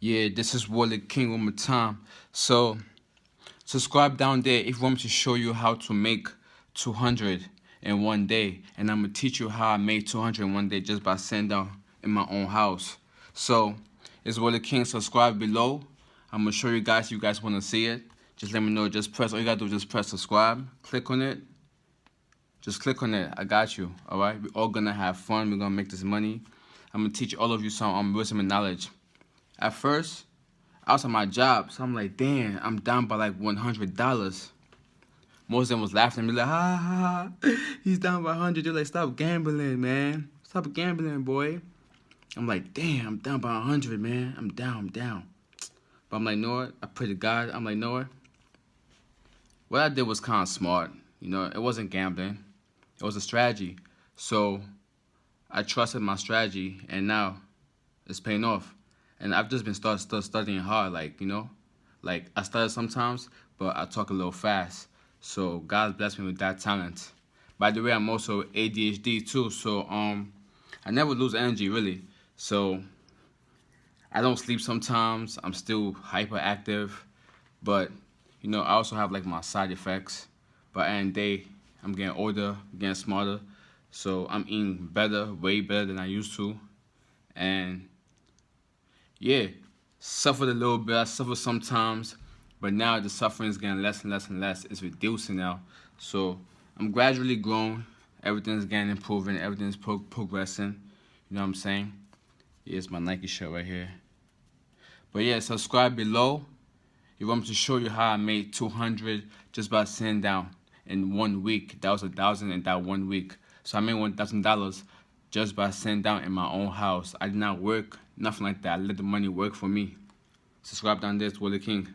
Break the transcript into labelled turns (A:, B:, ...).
A: Yeah, this is Wole King one more time. So subscribe down there if you want me to show you how to make 200 in one day, and I'm gonna teach you how I made 200 in one day just by sitting down in my own house. So it's Wole King. Subscribe below. I'm gonna show you guys if you guys want to see it. Just let me know. Just press. All you gotta do is just press subscribe. Click on it. Just click on it. I got you. All right. We're all gonna have fun. We're gonna make this money. I'm gonna teach all of you some wisdom and knowledge. At first, I was on my job, so I'm like, damn, I'm down by like $100. Most of them was laughing at me like, ha ha ha, he's down by 100. They're like, stop gambling, man. Stop gambling, boy. I'm like, damn, I'm down by 100, man. I'm down. But I'm like, you know what? I pray to God. I'm like, you know what I did was kind of smart. You know, it wasn't gambling. It was a strategy. So I trusted my strategy, and now it's paying off. And I've just been studying hard, like, you know. Like, I study sometimes, but I talk a little fast. So God blessed me with that talent. By the way, I'm also ADHD too, so I never lose energy really. So I don't sleep sometimes. I'm still hyperactive, but you know, I also have like my side effects. But end of the day, I'm getting older, getting smarter, so I'm eating better, way better than I used to, and yeah, suffered a little bit. I suffer sometimes, but now the suffering is getting less and less and less. It's reducing now, so I'm gradually growing. Everything's getting improving. Everything's progressing. You know what I'm saying? Here's my Nike shirt right here. But yeah, subscribe below. You want me to show you how I made 200 just by sitting down in 1 week. That was 1,000 in that 1 week. So I made $1,000 just by sitting down in my own house. I did not work, nothing like that. I let the money work for me. Subscribe down there to Wole King.